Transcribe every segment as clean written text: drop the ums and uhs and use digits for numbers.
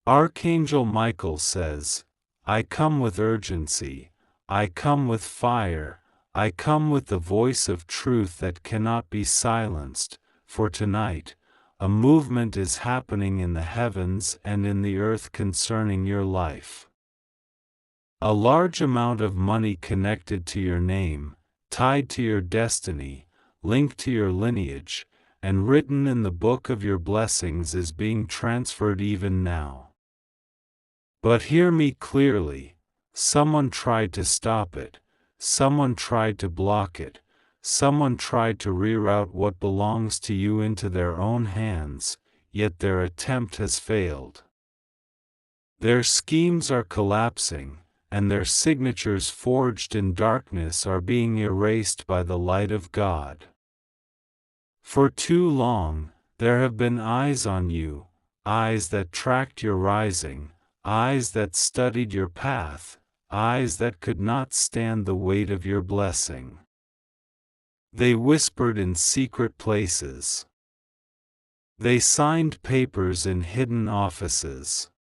Archangel Michael says, I come with urgency, I come with fire, I come with the voice of truth that cannot be silenced, for tonight, a movement is happening in the heavens and in the earth concerning your life. A large amount of money connected to your name, tied to your destiny, linked to your lineage, and written in the book of your blessings is being transferred even now. But hear me clearly, someone tried to stop it, someone tried to block it, someone tried to reroute what belongs to you into their own hands, yet their attempt has failed. Their schemes are collapsing, and their signatures forged in darkness are being erased by the light of God. For too long, there have been eyes on you, eyes that tracked your rising, eyes that studied your path, eyes that could not stand the weight of your blessing. They whispered in secret places. They signed papers in hidden offices.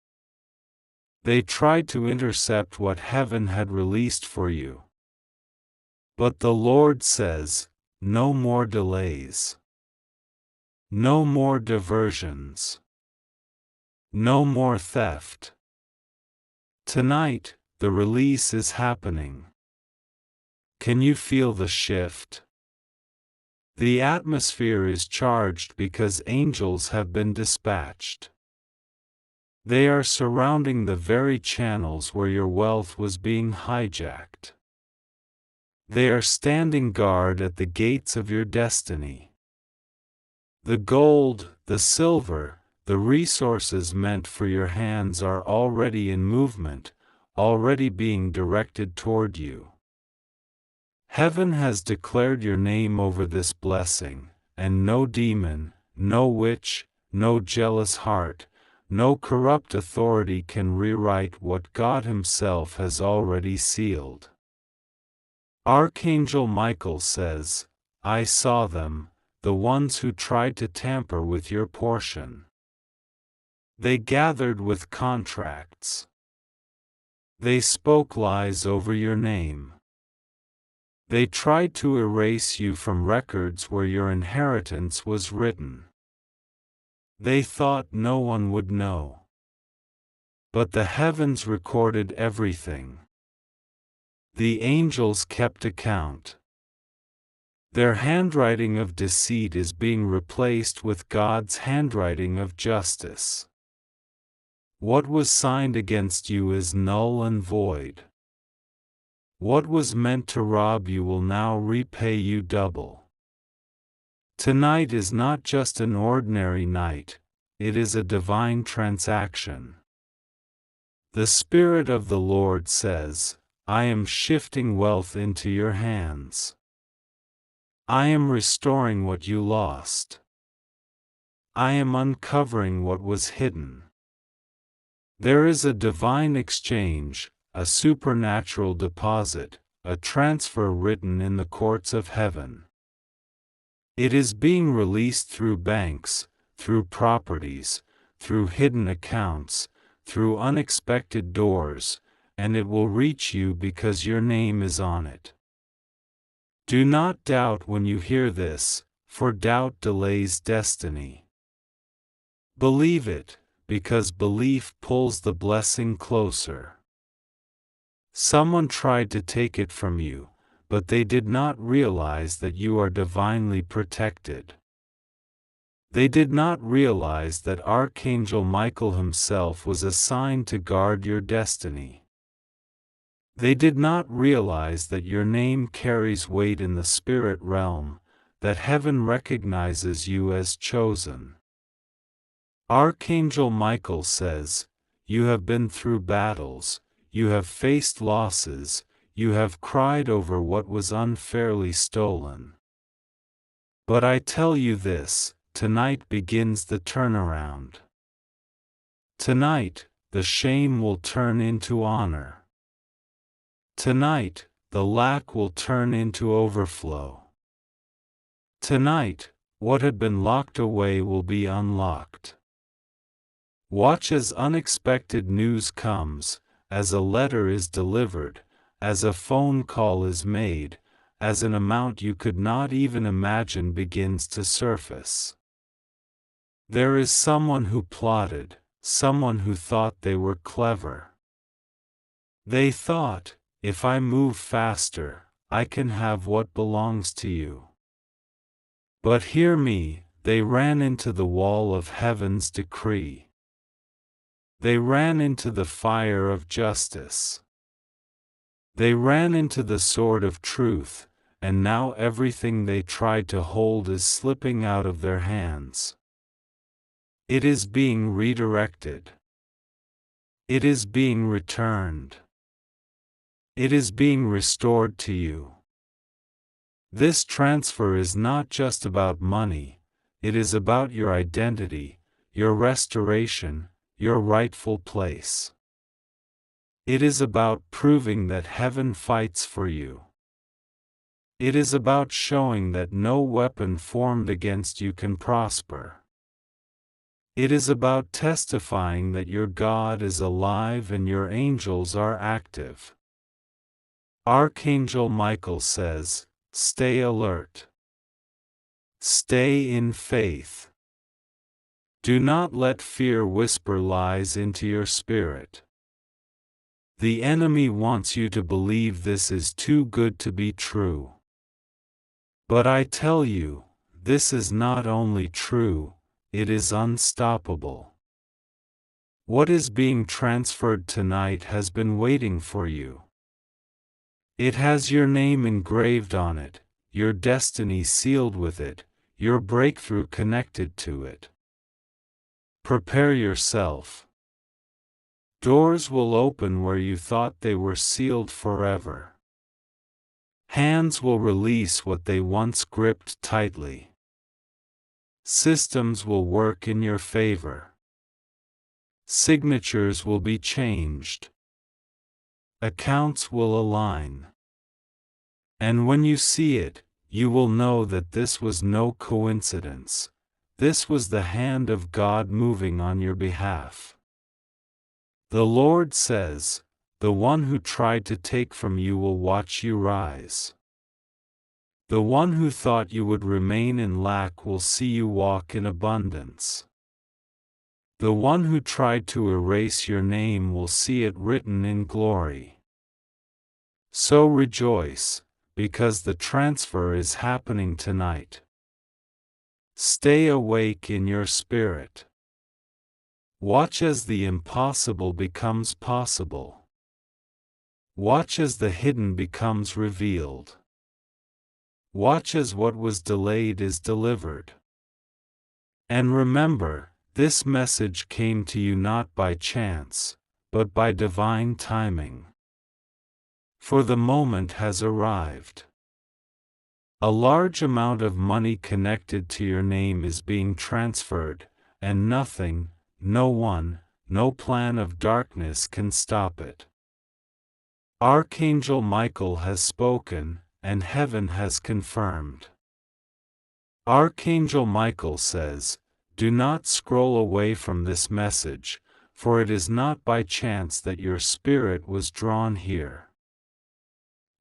They tried to intercept what heaven had released for you. But the Lord says, no more delays. No more diversions. No more theft. Tonight, the release is happening. Can you feel the shift? The atmosphere is charged because angels have been dispatched. They are surrounding the very channels where your wealth was being hijacked. They are standing guard at the gates of your destiny. The gold, the silver, the resources meant for your hands are already in movement, already being directed toward you. Heaven has declared your name over this blessing, and no demon, no witch, no jealous heart, no corrupt authority can rewrite what God Himself has already sealed. Archangel Michael says, I saw them, the ones who tried to tamper with your portion. They gathered with contracts. They spoke lies over your name. They tried to erase you from records where your inheritance was written. They thought no one would know. But the heavens recorded everything. The angels kept account. Their handwriting of deceit is being replaced with God's handwriting of justice. What was signed against you is null and void. What was meant to rob you will now repay you double. Tonight is not just an ordinary night, it is a divine transaction. The Spirit of the Lord says, I am shifting wealth into your hands. I am restoring what you lost. I am uncovering what was hidden. There is a divine exchange, a supernatural deposit, a transfer written in the courts of heaven. It is being released through banks, through properties, through hidden accounts, through unexpected doors, and it will reach you because your name is on it. Do not doubt when you hear this, for doubt delays destiny. Believe it, because belief pulls the blessing closer. Someone tried to take it from you, but they did not realize that you are divinely protected. They did not realize that Archangel Michael himself was assigned to guard your destiny. They did not realize that your name carries weight in the spirit realm, that heaven recognizes you as chosen. Archangel Michael says, you have been through battles, you have faced losses, you have cried over what was unfairly stolen. But I tell you this, tonight begins the turnaround. Tonight, the shame will turn into honor. Tonight, the lack will turn into overflow. Tonight, what had been locked away will be unlocked. Watch as unexpected news comes, as a letter is delivered, as a phone call is made, as an amount you could not even imagine begins to surface. There is someone who plotted, someone who thought they were clever. They thought, if I move faster, I can have what belongs to you. But hear me, they ran into the wall of heaven's decree. They ran into the fire of justice. They ran into the sword of truth, and now everything they tried to hold is slipping out of their hands. It is being redirected. It is being returned. It is being restored to you. This transfer is not just about money, it is about your identity, your restoration, your rightful place. It is about proving that heaven fights for you. It is about showing that no weapon formed against you can prosper. It is about testifying that your God is alive and your angels are active. Archangel Michael says, stay alert. Stay in faith. Do not let fear whisper lies into your spirit. The enemy wants you to believe this is too good to be true. But I tell you, this is not only true, it is unstoppable. What is being transferred tonight has been waiting for you. It has your name engraved on it, your destiny sealed with it, your breakthrough connected to it. Prepare yourself. Doors will open where you thought they were sealed forever. Hands will release what they once gripped tightly. Systems will work in your favor. Signatures will be changed. Accounts will align. And when you see it, you will know that this was no coincidence. This was the hand of God moving on your behalf. The Lord says, the one who tried to take from you will watch you rise. The one who thought you would remain in lack will see you walk in abundance. The one who tried to erase your name will see it written in glory. So rejoice, because the transfer is happening tonight. Stay awake in your spirit. Watch as the impossible becomes possible. Watch as the hidden becomes revealed. Watch as what was delayed is delivered. And remember, this message came to you not by chance, but by divine timing. For the moment has arrived. A large amount of money connected to your name is being transferred, and nothing, no one, no plan of darkness can stop it. Archangel Michael has spoken, and heaven has confirmed. Archangel Michael says, do not scroll away from this message, for it is not by chance that your spirit was drawn here.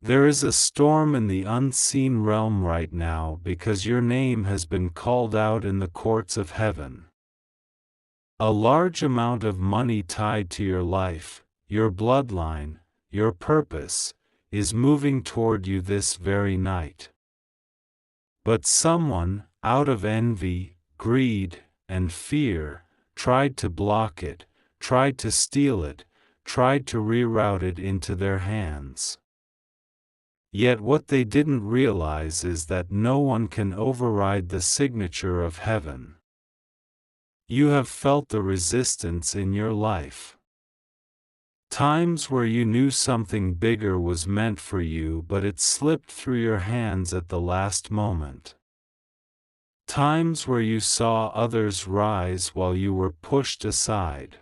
There is a storm in the unseen realm right now because your name has been called out in the courts of heaven. A large amount of money tied to your life, your bloodline, your purpose, is moving toward you this very night. But someone, out of envy, greed, and fear, tried to block it, tried to steal it, tried to reroute it into their hands. Yet what they didn't realize is that no one can override the signature of heaven. You have felt the resistance in your life. Times where you knew something bigger was meant for you but it slipped through your hands at the last moment. Times where you saw others rise while you were pushed aside.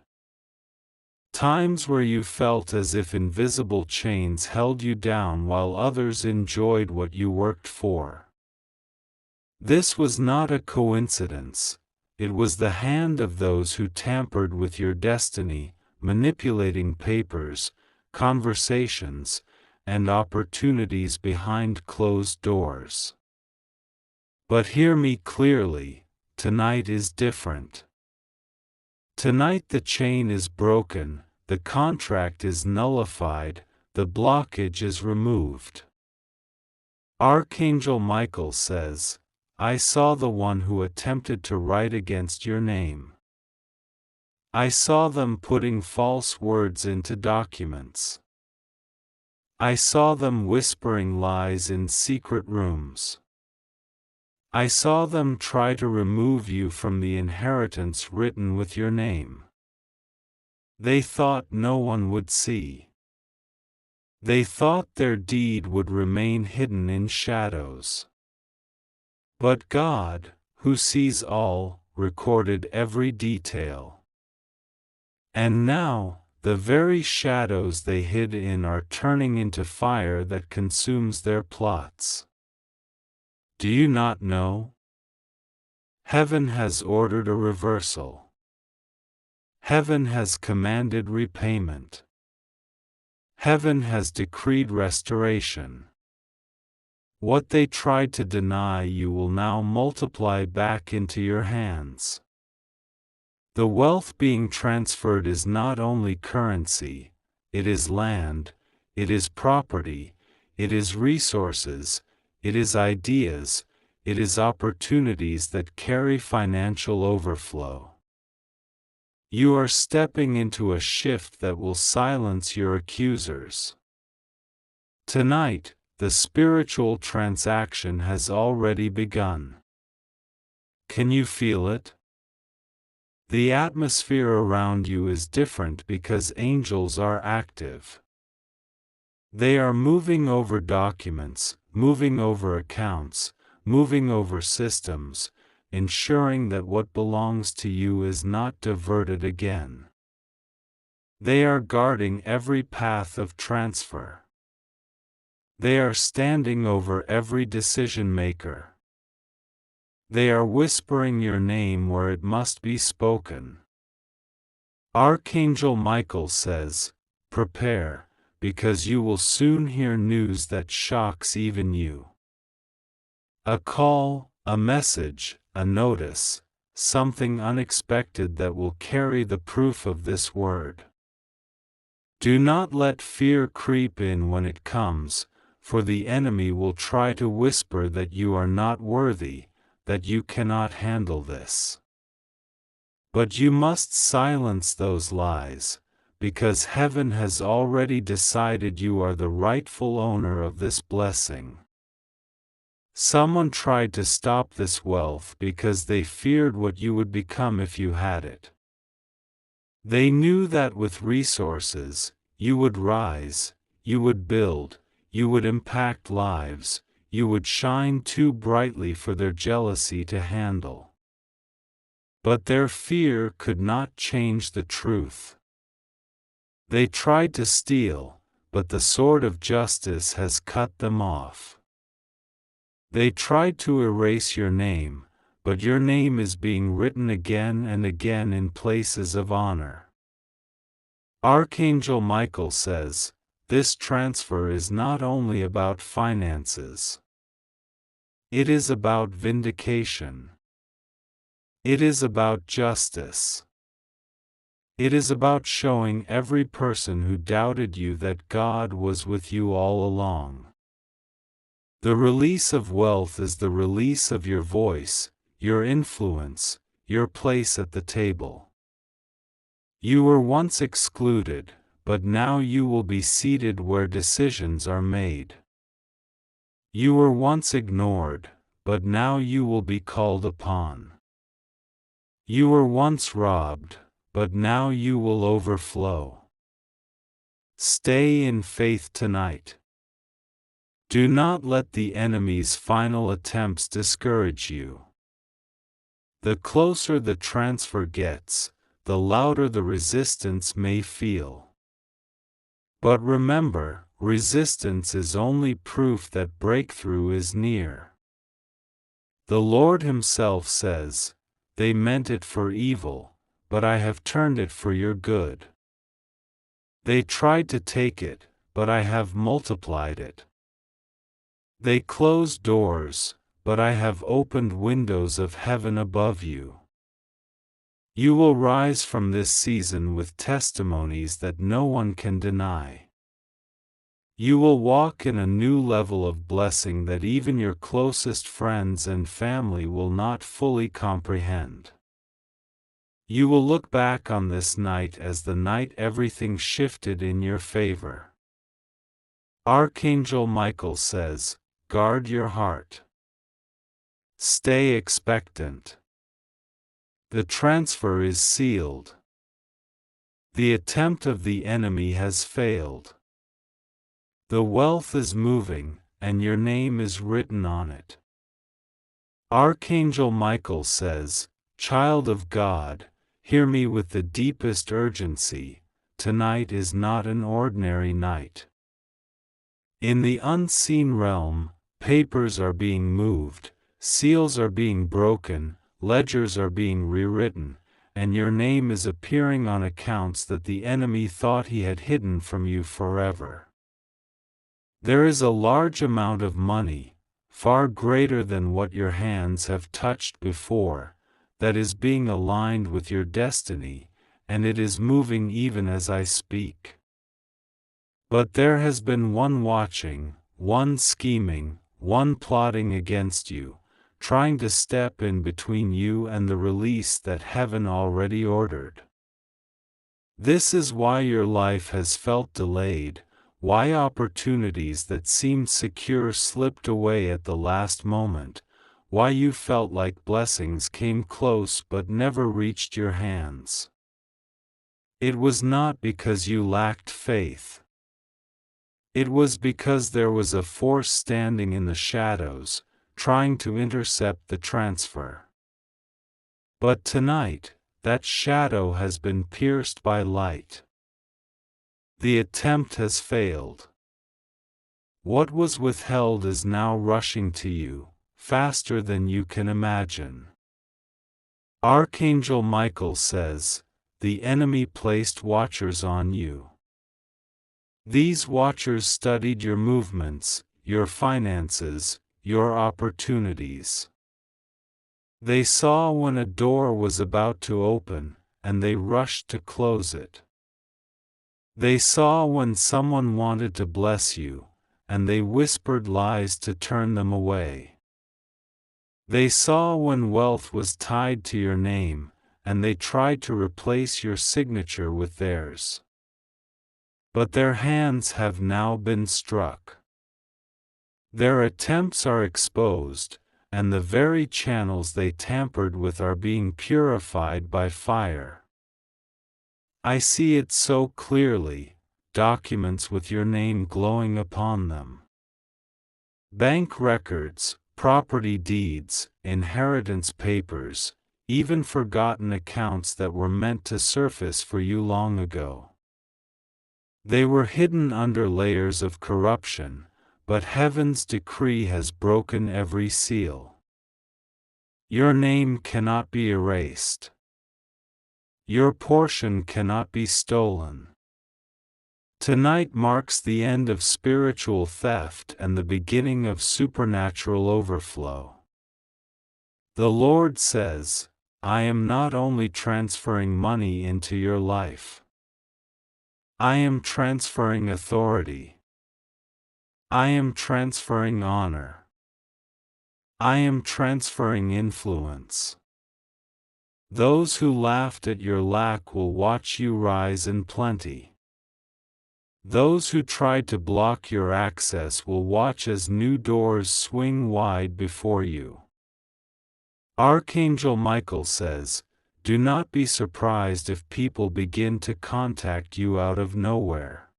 Times where you felt as if invisible chains held you down while others enjoyed what you worked for. This was not a coincidence, it was the hand of those who tampered with your destiny, manipulating papers, conversations, and opportunities behind closed doors. But hear me clearly, tonight is different. Tonight the chain is broken, the contract is nullified, the blockage is removed. Archangel Michael says, I saw the one who attempted to write against your name. I saw them putting false words into documents. I saw them whispering lies in secret rooms. I saw them try to remove you from the inheritance written with your name. They thought no one would see. They thought their deed would remain hidden in shadows. But God, who sees all, recorded every detail. And now, the very shadows they hid in are turning into fire that consumes their plots. Do you not know? Heaven has ordered a reversal. Heaven has commanded repayment. Heaven has decreed restoration. What they tried to deny you will now multiply back into your hands. The wealth being transferred is not only currency, it is land, it is property, it is resources, it is ideas, it is opportunities that carry financial overflow. You are stepping into a shift that will silence your accusers. Tonight, the spiritual transaction has already begun. Can you feel it? The atmosphere around you is different because angels are active. They are moving over documents, moving over accounts, moving over systems, ensuring that what belongs to you is not diverted again. They are guarding every path of transfer. They are standing over every decision maker. They are whispering your name where it must be spoken. Archangel Michael says, prepare, because you will soon hear news that shocks even you. A call, a message, a notice, something unexpected that will carry the proof of this word. Do not let fear creep in when it comes, for the enemy will try to whisper that you are not worthy, that you cannot handle this. But you must silence those lies, because heaven has already decided you are the rightful owner of this blessing. Someone tried to stop this wealth because they feared what you would become if you had it. They knew that with resources, you would rise, you would build, you would impact lives, you would shine too brightly for their jealousy to handle. But their fear could not change the truth. They tried to steal, but the sword of justice has cut them off. They tried to erase your name, but your name is being written again and again in places of honor. Archangel Michael says, this transfer is not only about finances. It is about vindication. It is about justice. It is about showing every person who doubted you that God was with you all along. The release of wealth is the release of your voice, your influence, your place at the table. You were once excluded, but now you will be seated where decisions are made. You were once ignored, but now you will be called upon. You were once robbed, but now you will overflow. Stay in faith tonight. Do not let the enemy's final attempts discourage you. The closer the transfer gets, the louder the resistance may feel. But remember, resistance is only proof that breakthrough is near. The Lord Himself says, they meant it for evil, but I have turned it for your good. They tried to take it, but I have multiplied it. They closed doors, but I have opened windows of heaven above you. You will rise from this season with testimonies that no one can deny. You will walk in a new level of blessing that even your closest friends and family will not fully comprehend. You will look back on this night as the night everything shifted in your favor. Archangel Michael says, guard your heart. Stay expectant. The transfer is sealed. The attempt of the enemy has failed. The wealth is moving, and your name is written on it. Archangel Michael says, child of God, hear me with the deepest urgency, tonight is not an ordinary night. In the unseen realm, papers are being moved, seals are being broken, ledgers are being rewritten, and your name is appearing on accounts that the enemy thought he had hidden from you forever. There is a large amount of money, far greater than what your hands have touched before, that is being aligned with your destiny, and it is moving even as I speak. But there has been one watching, one scheming, one plotting against you, trying to step in between you and the release that heaven already ordered. This is why your life has felt delayed, why opportunities that seemed secure slipped away at the last moment, why you felt like blessings came close but never reached your hands. It was not because you lacked faith. It was because there was a force standing in the shadows, trying to intercept the transfer. But tonight, that shadow has been pierced by light. The attempt has failed. What was withheld is now rushing to you, faster than you can imagine. Archangel Michael says, the enemy placed watchers on you. These watchers studied your movements, your finances, your opportunities. They saw when a door was about to open, and they rushed to close it. They saw when someone wanted to bless you, and they whispered lies to turn them away. They saw when wealth was tied to your name, and they tried to replace your signature with theirs. But their hands have now been struck. Their attempts are exposed, and the very channels they tampered with are being purified by fire. I see it so clearly, documents with your name glowing upon them. Bank records, property deeds, inheritance papers, even forgotten accounts that were meant to surface for you long ago. They were hidden under layers of corruption, but heaven's decree has broken every seal. Your name cannot be erased. Your portion cannot be stolen. Tonight marks the end of spiritual theft and the beginning of supernatural overflow. The Lord says, I am not only transferring money into your life. I am transferring authority. I am transferring honor. I am transferring influence. Those who laughed at your lack will watch you rise in plenty. Those who tried to block your access will watch as new doors swing wide before you. Archangel Michael says, do not be surprised if people begin to contact you out of nowhere.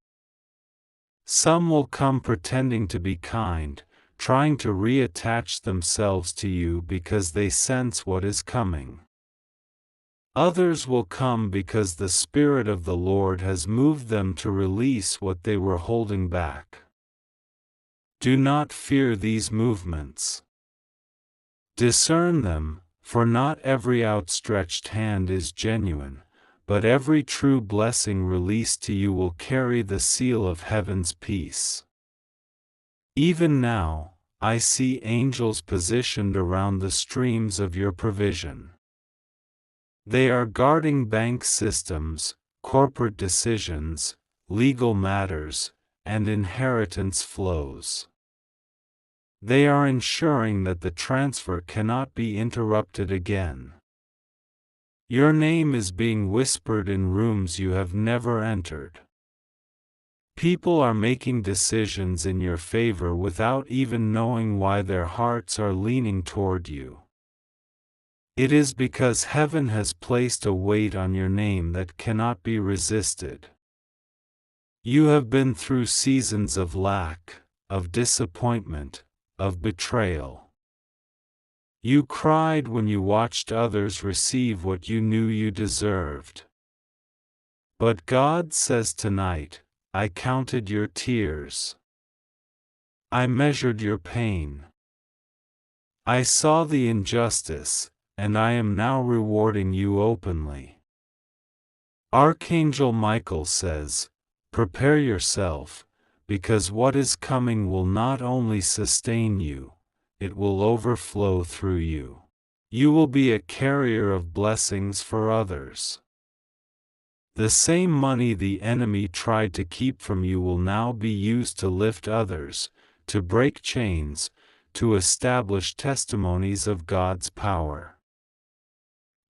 Some will come pretending to be kind, trying to reattach themselves to you because they sense what is coming. Others will come because the Spirit of the Lord has moved them to release what they were holding back. Do not fear these movements. Discern them, for not every outstretched hand is genuine, but every true blessing released to you will carry the seal of heaven's peace. Even now, I see angels positioned around the streams of your provision. They are guarding bank systems, corporate decisions, legal matters, and inheritance flows. They are ensuring that the transfer cannot be interrupted again. Your name is being whispered in rooms you have never entered. People are making decisions in your favor without even knowing why their hearts are leaning toward you. It is because heaven has placed a weight on your name that cannot be resisted. You have been through seasons of lack, of disappointment, of betrayal. You cried when you watched others receive what you knew you deserved. But God says tonight, I counted your tears. I measured your pain. I saw the injustice, and I am now rewarding you openly. Archangel Michael says, prepare yourself, because what is coming will not only sustain you, it will overflow through you. You will be a carrier of blessings for others. The same money the enemy tried to keep from you will now be used to lift others, to break chains, to establish testimonies of God's power.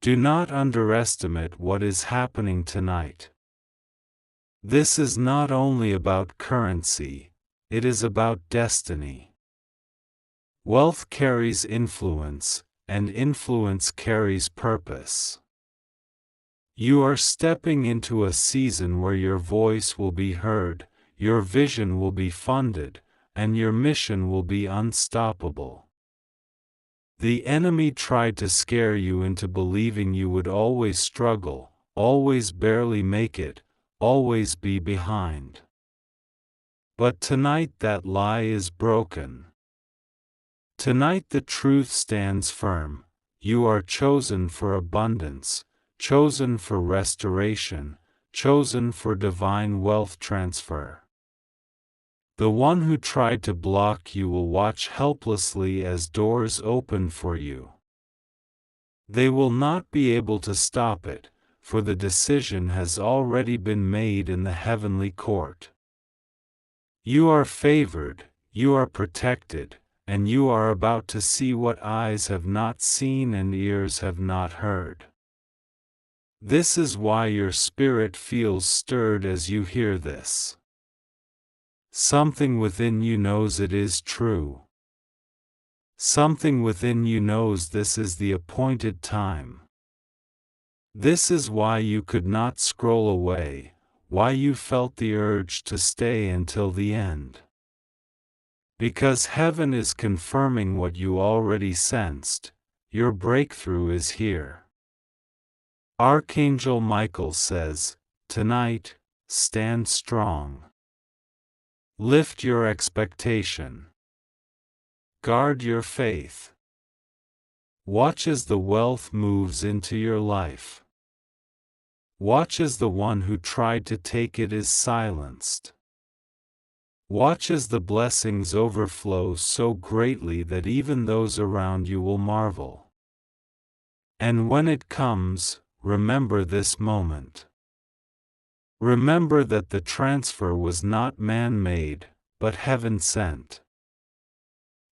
Do not underestimate what is happening tonight. This is not only about currency, it is about destiny. Wealth carries influence, and influence carries purpose. You are stepping into a season where your voice will be heard, your vision will be funded, and your mission will be unstoppable. The enemy tried to scare you into believing you would always struggle, always barely make it, always be behind. But tonight that lie is broken. Tonight the truth stands firm. You are chosen for abundance, chosen for restoration, chosen for divine wealth transfer. The one who tried to block you will watch helplessly as doors open for you. They will not be able to stop it, for the decision has already been made in the heavenly court. You are favored, you are protected, and you are about to see what eyes have not seen and ears have not heard. This is why your spirit feels stirred as you hear this. Something within you knows it is true. Something within you knows this is the appointed time. This is why you could not scroll away, why you felt the urge to stay until the end. Because heaven is confirming what you already sensed, your breakthrough is here. Archangel Michael says, tonight, stand strong. Lift your expectation. Guard your faith. Watch as the wealth moves into your life. Watch as the one who tried to take it is silenced. Watch as the blessings overflow so greatly that even those around you will marvel. And when it comes, remember this moment. Remember that the transfer was not man-made, but heaven-sent.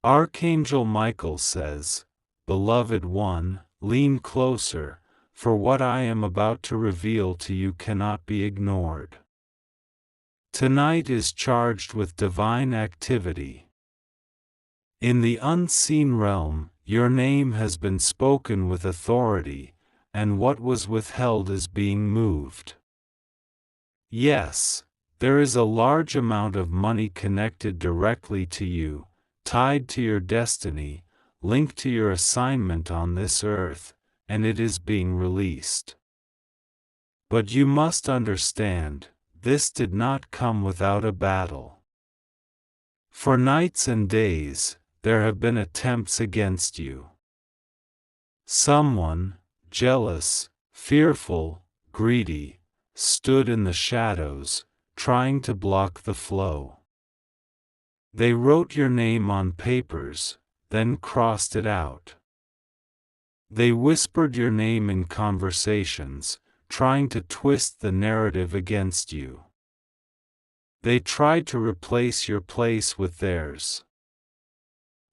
Archangel Michael says, Beloved one, lean closer, for what I am about to reveal to you cannot be ignored. Tonight is charged with divine activity. In the unseen realm, your name has been spoken with authority, and what was withheld is being moved. Yes, there is a large amount of money connected directly to you, tied to your destiny, linked to your assignment on this earth, and it is being released. But you must understand, this did not come without a battle. For nights and days, there have been attempts against you. Someone, jealous, fearful, greedy, stood in the shadows, trying to block the flow. They wrote your name on papers, then crossed it out. They whispered your name in conversations, trying to twist the narrative against you. They tried to replace your place with theirs.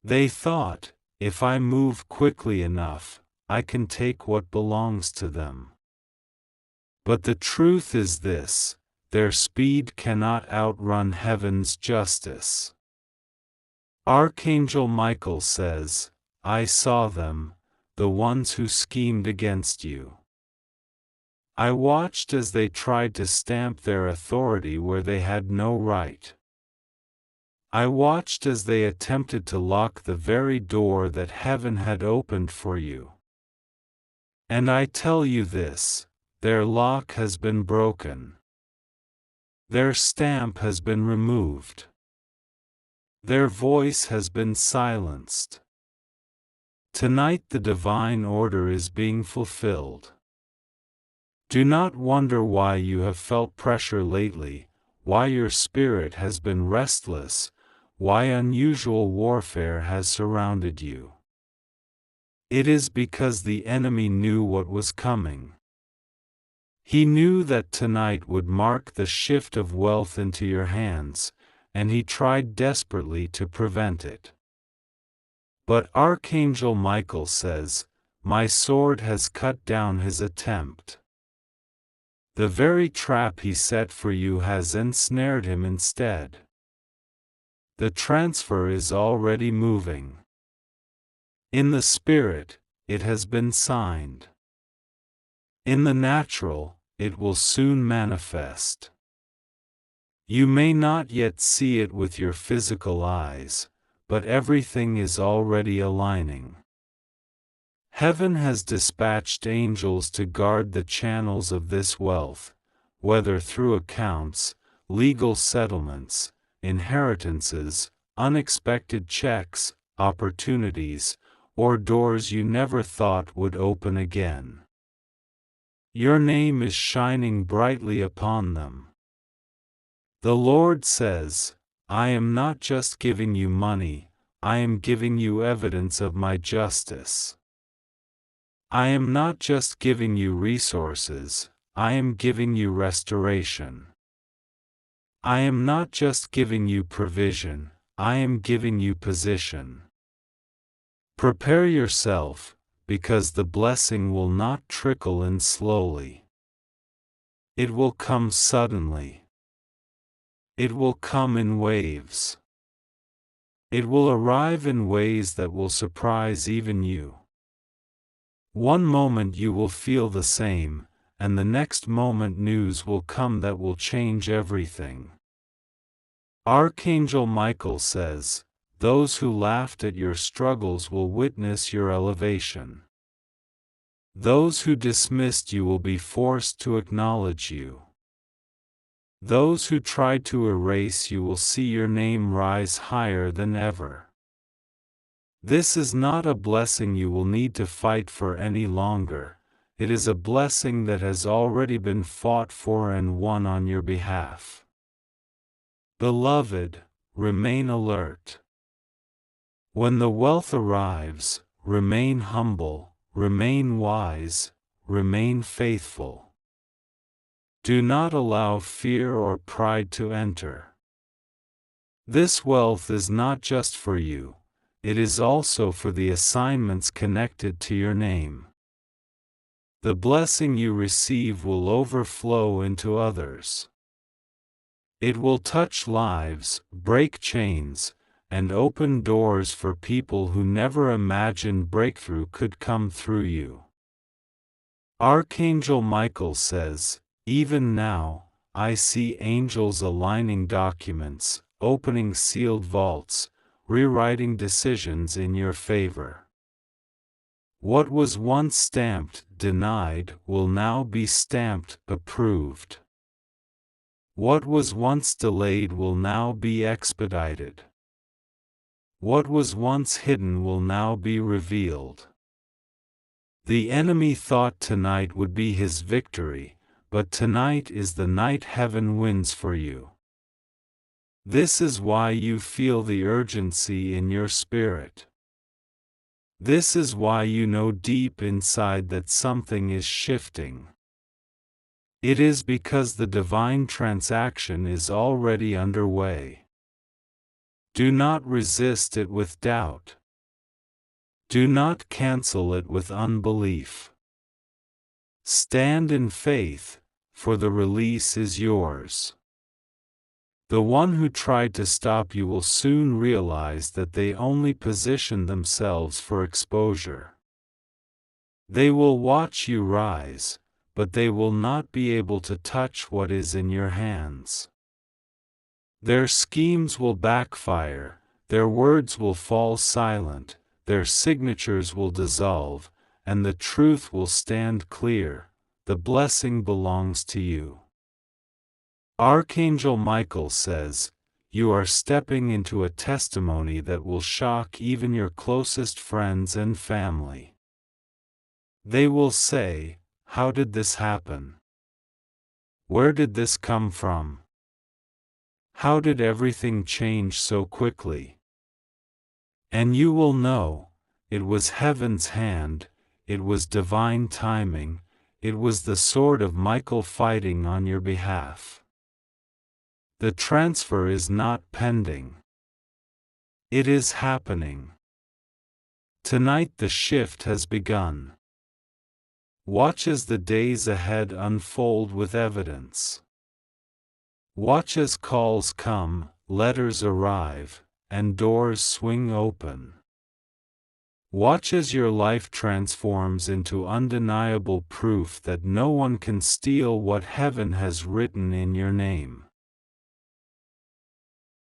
They thought, if I move quickly enough, I can take what belongs to them. But the truth is this: their speed cannot outrun heaven's justice. Archangel Michael says, I saw them, the ones who schemed against you. I watched as they tried to stamp their authority where they had no right. I watched as they attempted to lock the very door that heaven had opened for you. And I tell you this: their lock has been broken. Their stamp has been removed. Their voice has been silenced. Tonight the divine order is being fulfilled. Do not wonder why you have felt pressure lately, why your spirit has been restless, why unusual warfare has surrounded you. It is because the enemy knew what was coming. He knew that tonight would mark the shift of wealth into your hands, and he tried desperately to prevent it. But Archangel Michael says, my sword has cut down his attempt. The very trap he set for you has ensnared him instead. The transfer is already moving. In the spirit, it has been signed. In the natural, it will soon manifest. You may not yet see it with your physical eyes, but everything is already aligning. Heaven has dispatched angels to guard the channels of this wealth, whether through accounts, legal settlements, inheritances, unexpected checks, opportunities, or doors you never thought would open again. Your name is shining brightly upon them. The Lord says, I am not just giving you money, I am giving you evidence of my justice. I am not just giving you resources, I am giving you restoration. I am not just giving you provision, I am giving you position. Prepare yourself, because the blessing will not trickle in slowly. It will come suddenly. It will come in waves. It will arrive in ways that will surprise even you. One moment you will feel the same, and the next moment news will come that will change everything. Archangel Michael says, those who laughed at your struggles will witness your elevation. Those who dismissed you will be forced to acknowledge you. Those who tried to erase you will see your name rise higher than ever. This is not a blessing you will need to fight for any longer, it is a blessing that has already been fought for and won on your behalf. Beloved, remain alert. When the wealth arrives, remain humble, remain wise, remain faithful. Do not allow fear or pride to enter. This wealth is not just for you, it is also for the assignments connected to your name. The blessing you receive will overflow into others. It will touch lives, break chains, and open doors for people who never imagined breakthrough could come through you. Archangel Michael says, even now, I see angels aligning documents, opening sealed vaults, rewriting decisions in your favor. What was once stamped denied will now be stamped approved. What was once delayed will now be expedited. What was once hidden will now be revealed. The enemy thought tonight would be his victory, but tonight is the night heaven wins for you. This is why you feel the urgency in your spirit. This is why you know deep inside that something is shifting. It is because the divine transaction is already underway. Do not resist it with doubt. Do not cancel it with unbelief. Stand in faith, for the release is yours. The one who tried to stop you will soon realize that they only position themselves for exposure. They will watch you rise, but they will not be able to touch what is in your hands. Their schemes will backfire, their words will fall silent, their signatures will dissolve, and the truth will stand clear. The blessing belongs to you. Archangel Michael says, you are stepping into a testimony that will shock even your closest friends and family. They will say, how did this happen? Where did this come from? How did everything change so quickly? And you will know, it was heaven's hand, it was divine timing, it was the sword of Michael fighting on your behalf. The transfer is not pending. It is happening. Tonight the shift has begun. Watch as the days ahead unfold with evidence. Watch as calls come, letters arrive, and doors swing open. Watch as your life transforms into undeniable proof that no one can steal what heaven has written in your name.